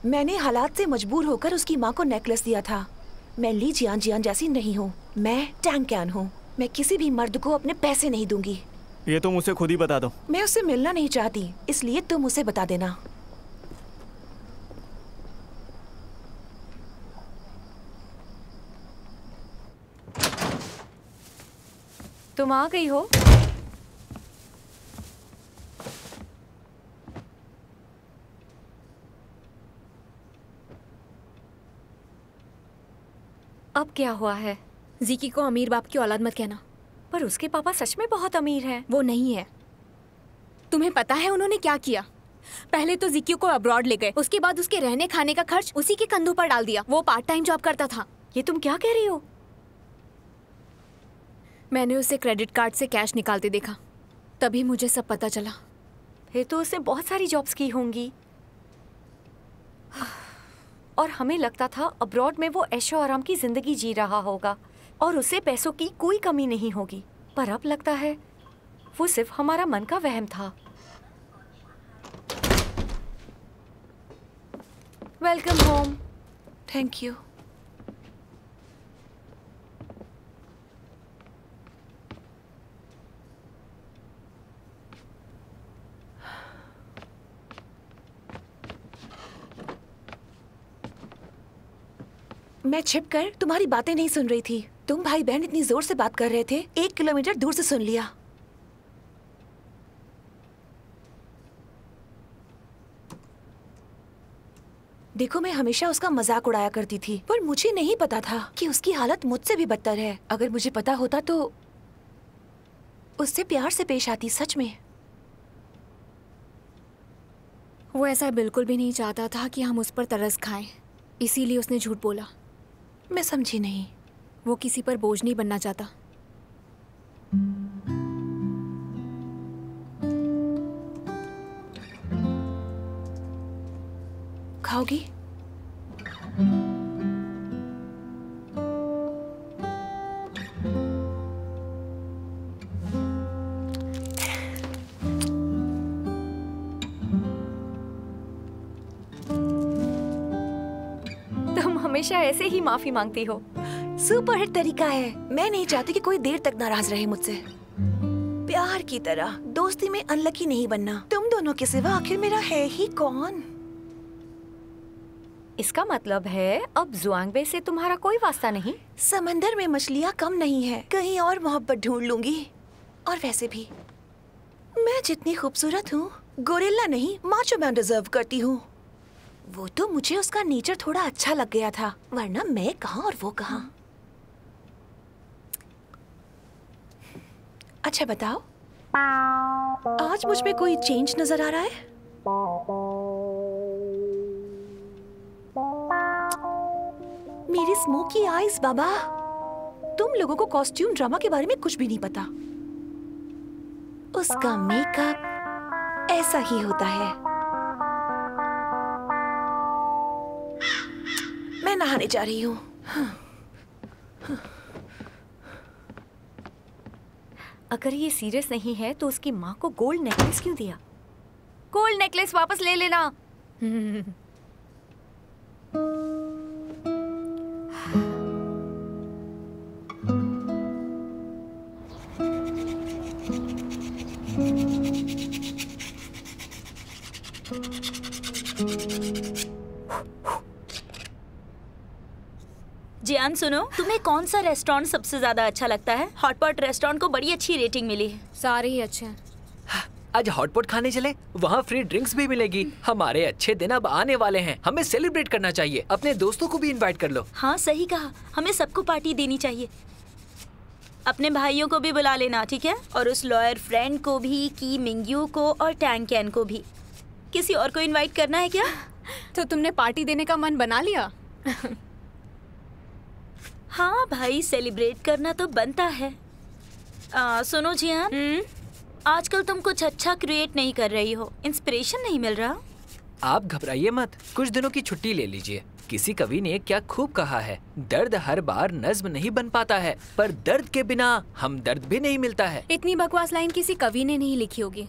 [SPEAKER 5] मैंने हालात से मजबूर होकर उसकी माँ को नेकलेस दिया था। मैं ली जियान जियान जैसी नहीं हूँ, मैं टैंग कैन हूँ। मैं किसी भी मर्द को अपने पैसे नहीं दूंगी।
[SPEAKER 7] ये तुम उसे खुद ही बता दो।
[SPEAKER 5] मैं उससे मिलना नहीं चाहती, इसलिए तुम उसे बता देना।
[SPEAKER 1] तुम आ गई हो? अब क्या हुआ है?
[SPEAKER 2] ज़ीकी को अमीर बाप की औलाद मत कहना।
[SPEAKER 1] पर उसके पापा सच में बहुत अमीर हैं।
[SPEAKER 2] वो नहीं है। तुम्हें पता है उन्होंने क्या किया? पहले तो ज़ीकी को अब्रॉड ले गए, उसके बाद उसके रहने खाने का खर्च उसी के कंधों पर डाल दिया। वो पार्ट टाइम जॉब करता था।
[SPEAKER 1] ये तुम क्या कह रही हो?
[SPEAKER 2] मैंने उसे क्रेडिट कार्ड से कैश निकालते देखा, तभी मुझे सब पता चला।
[SPEAKER 1] फिर तो उसने बहुत सारी जॉब्स की होंगी और हमें लगता था अब्रॉड में वो ऐशो आराम की जिंदगी जी रहा होगा और उसे पैसों की कोई कमी नहीं होगी। पर अब लगता है वो सिर्फ हमारा मन का वहम था। Welcome home.
[SPEAKER 5] Thank you. मैं छिपकर तुम्हारी बातें नहीं सुन रही थी। तुम भाई बहन इतनी जोर से बात कर रहे थे, 1 किलोमीटर दूर से सुन लिया। देखो, मैं हमेशा उसका मजाक उड़ाया करती थी, पर मुझे नहीं पता था कि उसकी हालत मुझसे भी बदतर है। अगर मुझे पता होता तो उससे प्यार से पेश आती। सच में
[SPEAKER 2] वो ऐसा बिल्कुल भी नहीं चाहता था कि हम उस पर तरस खाएं, इसीलिए उसने झूठ बोला।
[SPEAKER 5] मैं समझी नहीं।
[SPEAKER 2] वो किसी पर बोझ नहीं बनना चाहता।
[SPEAKER 5] खाओगी?
[SPEAKER 1] हमेशा ऐसे ही माफी मांगती हो।
[SPEAKER 5] सुपर हिट तरीका है। मैं नहीं चाहती कि कोई देर तक नाराज रहे मुझसे। प्यार की तरह दोस्ती में अनलकी नहीं बनना। तुम दोनों के सिवा आखिर मेरा है ही कौन?
[SPEAKER 1] इसका मतलब है अब जुआंगबे से तुम्हारा कोई वास्ता नहीं?
[SPEAKER 5] समंदर में मछलियाँ कम नहीं है, कहीं और मोहब्बत ढूंढ लूंगी। और वैसे भी मैं जितनी खूबसूरत हूँ, गोरिल्ला नहीं माचो मैन डिजर्व करती हूँ। वो तो मुझे उसका नेचर थोड़ा अच्छा लग गया था, वरना मैं कहाँ और वो कहाँ। अच्छा बताओ, आज मुझ में कोई चेंज नजर आ रहा है? मेरी स्मोकी आईज बाबा। तुम लोगों को कॉस्ट्यूम ड्रामा के बारे में कुछ भी नहीं पता। उसका मेकअप ऐसा ही होता है। मैं नहाने जा रही हूँ।
[SPEAKER 1] अगर ये सीरियस नहीं है तो उसकी माँ को गोल्ड नेकलेस क्यों दिया? गोल्ड नेकलेस वापस ले लेना।
[SPEAKER 4] जियान सुनो, तुम्हें कौन सा रेस्टोरेंट सबसे ज्यादा अच्छा लगता है? हॉटपॉट रेस्टोरेंट को बड़ी अच्छी रेटिंग मिली है।
[SPEAKER 2] सारे ही अच्छे हैं।
[SPEAKER 6] आज हॉटपॉट खाने चले, वहाँ फ्री ड्रिंक्स भी मिलेगी। हमारे अच्छे दिन अब आने वाले हैं, हमें सेलिब्रेट करना चाहिए। अपने दोस्तों को भी इनवाइट कर लो।
[SPEAKER 4] हाँ सही कहा, हमें सबको पार्टी देनी चाहिए। अपने भाइयों को भी बुला लेना, ठीक है? और उस लॉयर फ्रेंड को भी, की मिंग्यू को और टैंग कैन को भी। किसी और को इनवाइट करना है क्या?
[SPEAKER 2] तो तुमने पार्टी देने का मन बना लिया?
[SPEAKER 4] हाँ भाई, सेलिब्रेट करना तो बनता है। सुनो जियान, आजकल तुम कुछ अच्छा क्रिएट नहीं कर रही हो, इंस्पिरेशन नहीं मिल रहा।
[SPEAKER 6] आप घबराइए मत, कुछ दिनों की छुट्टी ले लीजिए। किसी कवि ने क्या खूब कहा है, दर्द हर बार नज्म नहीं बन पाता है, पर दर्द के बिना हम दर्द भी नहीं मिलता है।
[SPEAKER 2] इतनी बकवास लाइन किसी कवि ने नहीं लिखी होगी।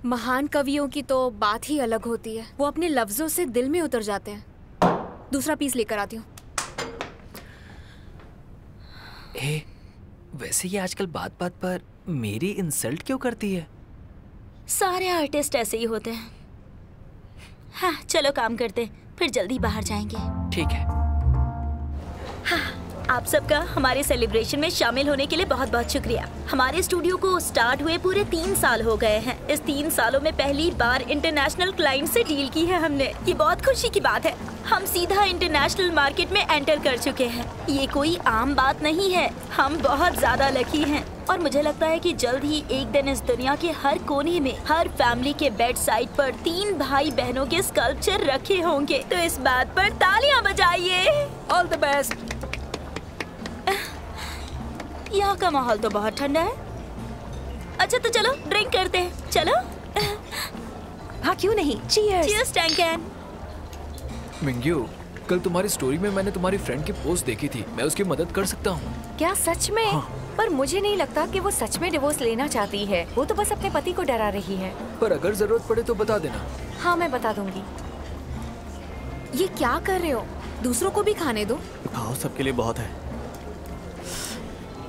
[SPEAKER 2] महान कवियों की तो बात ही अलग होती है, वो अपने लफ्जों से दिल में उतर जाते हैं। दूसरा पीस लेकर आती हूँ।
[SPEAKER 6] वैसे ये आजकल बात बात पर मेरी इंसल्ट क्यों करती है?
[SPEAKER 4] सारे आर्टिस्ट ऐसे ही होते हैं। हाँ चलो काम करते हैं, फिर जल्दी बाहर जाएंगे।
[SPEAKER 6] ठीक है।
[SPEAKER 4] हाँ, आप सबका हमारे सेलिब्रेशन में शामिल होने के लिए बहुत बहुत शुक्रिया। हमारे स्टूडियो को स्टार्ट हुए पूरे 3 साल हो गए हैं। इस 3 सालों में पहली बार इंटरनेशनल क्लाइंट से डील की है हमने। ये बहुत खुशी की बात है। हम सीधा इंटरनेशनल मार्केट में एंटर कर चुके हैं। ये कोई आम बात नहीं है, हम बहुत ज्यादा लकी हैं। और मुझे लगता है कि जल्द ही एक दिन इस दुनिया के हर कोने में, हर फैमिली के बेड साइड पर 3 भाई बहनों के स्कल्पचर रखे होंगे। तो इस बात पर तालियां बजाइए।
[SPEAKER 6] All the best.
[SPEAKER 4] यहाँ का माहौल तो बहुत ठंडा है। अच्छा तो चलो ड्रिंक करते हैं, चलो।
[SPEAKER 5] हाँ क्यों नहीं, cheers.
[SPEAKER 4] Cheers Tang can.
[SPEAKER 6] Mingyu, कल तुम्हारी स्टोरी में मैंने तुम्हारी फ्रेंड की पोस्ट देखी थी, मैं उसकी मदद कर सकता हूँ?
[SPEAKER 1] क्या सच में?
[SPEAKER 6] हाँ।
[SPEAKER 1] पर मुझे नहीं लगता कि वो सच में डिवोर्स लेना चाहती है। वो तो बस अपने पति को डरा रही है।
[SPEAKER 6] पर अगर जरूरत पड़े तो बता देना।
[SPEAKER 1] हाँ मैं बता दूंगी।
[SPEAKER 2] ये क्या कर रहे हो? दूसरों को भी खाने दो।
[SPEAKER 7] खाओ, सबके लिए बहुत है।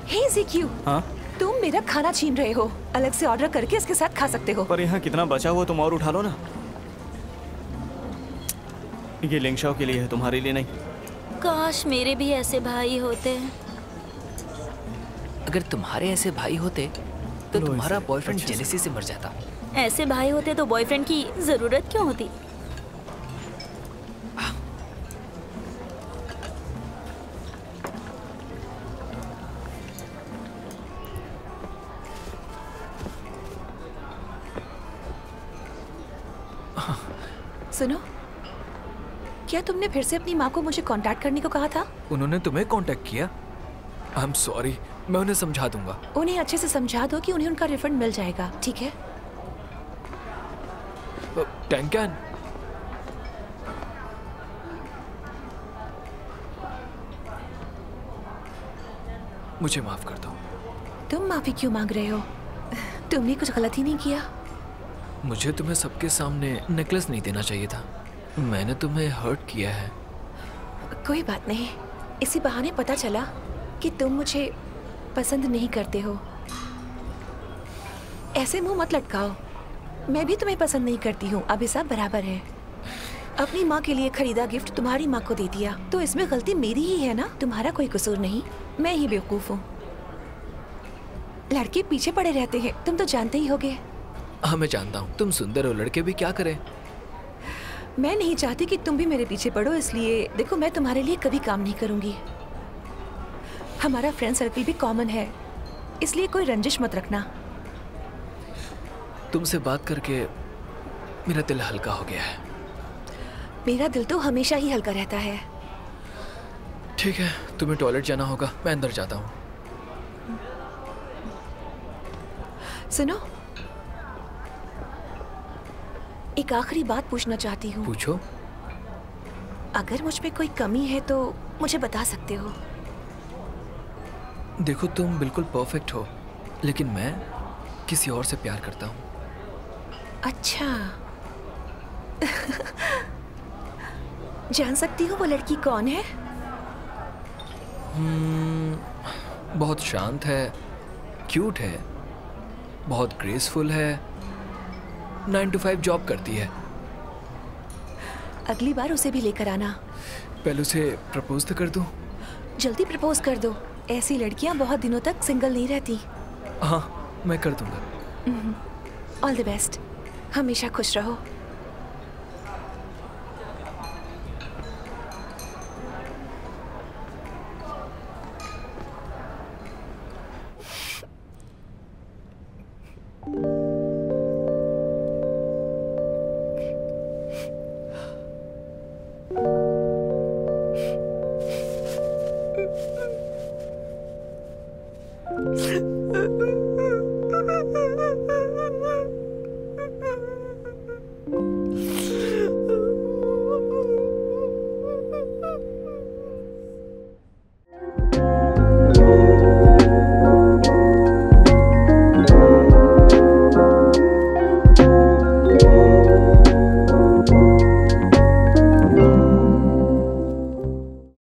[SPEAKER 5] हे ज़ीक्यू,
[SPEAKER 7] हाँ?
[SPEAKER 5] तुम मेरा खाना छीन रहे हो। अलग से ऑर्डर करके इसके साथ खा सकते हो।
[SPEAKER 7] पर यहाँ कितना बचा हुआ, तुम और उठा लो ना। ये लिंगशाओ के लिए है, तुम्हारे लिए नहीं।
[SPEAKER 4] काश मेरे भी ऐसे भाई होते।
[SPEAKER 6] अगर तुम्हारे ऐसे भाई होते तो
[SPEAKER 7] लो
[SPEAKER 6] तुम्हारा
[SPEAKER 7] इसे,
[SPEAKER 6] बॉयफ्रेंड
[SPEAKER 7] अच्छे से।
[SPEAKER 6] जेलसी से मर जाता।
[SPEAKER 4] ऐसे भाई होते तो बॉयफ्रेंड की जरूरत क्यों होती?
[SPEAKER 5] सुनो, क्या तुमने फिर से अपनी माँ को मुझे कांटेक्ट करने को कहा था?
[SPEAKER 6] उन्होंने तुम्हें कांटेक्ट किया? आई एम सॉरी, मैं उन्हें समझा दूंगा।
[SPEAKER 5] उन्हें अच्छे से समझा दो कि उन्हें उनका रिफंड मिल जाएगा, ठीक है?
[SPEAKER 6] टैंग कैन, मुझे माफ कर दो।
[SPEAKER 5] तुम माफी क्यों मांग रहे हो? तुमने कुछ गलत ही नहीं किया।
[SPEAKER 6] मुझे तुम्हें सबके सामने नेकलेस नहीं देना चाहिए था। मैंने तुम्हें हर्ट किया है।
[SPEAKER 5] कोई बात नहीं, इसी बहाने पता चला कि तुम मुझे पसंद नहीं करते हो। ऐसे मुंह मत लटकाओ, मैं भी तुम्हें पसंद नहीं करती हूँ। अब हिसाब बराबर है। अपनी माँ के लिए खरीदा गिफ्ट तुम्हारी माँ को दे दिया, तो इसमें गलती मेरी ही है ना? तुम्हारा कोई कसूर नहीं, मैं ही बेवकूफ हूँ। लड़के पीछे पड़े रहते हैं, तुम तो जानते ही होगे।
[SPEAKER 6] हाँ मैं जानता हूँ, तुम सुंदर हो, लड़के भी क्या करें।
[SPEAKER 5] मैं नहीं चाहती कि तुम भी मेरे पीछे पड़ो, इसलिए देखो मैं तुम्हारे लिए कभी काम नहीं करूंगी। हमारा फ्रेंड सर्कल भी कॉमन है, इसलिए कोई रंजिश मत रखना।
[SPEAKER 6] तुमसे बात करके मेरा दिल हल्का हो गया है।
[SPEAKER 5] मेरा दिल तो हमेशा ही हल्का रहता है।
[SPEAKER 6] ठीक है, तुम्हें टॉयलेट जाना होगा, मैं अंदर जाता हूँ।
[SPEAKER 5] सुनो, एक आखिरी बात पूछना चाहती हूँ।
[SPEAKER 6] पूछो।
[SPEAKER 5] अगर मुझ में कोई कमी है तो मुझे बता सकते हो।
[SPEAKER 6] देखो तुम बिल्कुल परफेक्ट हो, लेकिन मैं किसी और से प्यार करता हूँ।
[SPEAKER 5] अच्छा जान सकती हूँ वो लड़की कौन है?
[SPEAKER 6] बहुत शांत है, क्यूट है, बहुत ग्रेसफुल है, 9 to 5 जॉब करती है।
[SPEAKER 5] अगली बार उसे भी लेकर आना।
[SPEAKER 6] पहले उसे प्रपोज तो कर दूं।
[SPEAKER 5] जल्दी प्रपोज कर दो, ऐसी लड़कियां बहुत दिनों तक सिंगल नहीं रहती।
[SPEAKER 6] हाँ, मैं कर दूंगा।
[SPEAKER 5] ऑल द बेस्ट, हमेशा खुश रहो।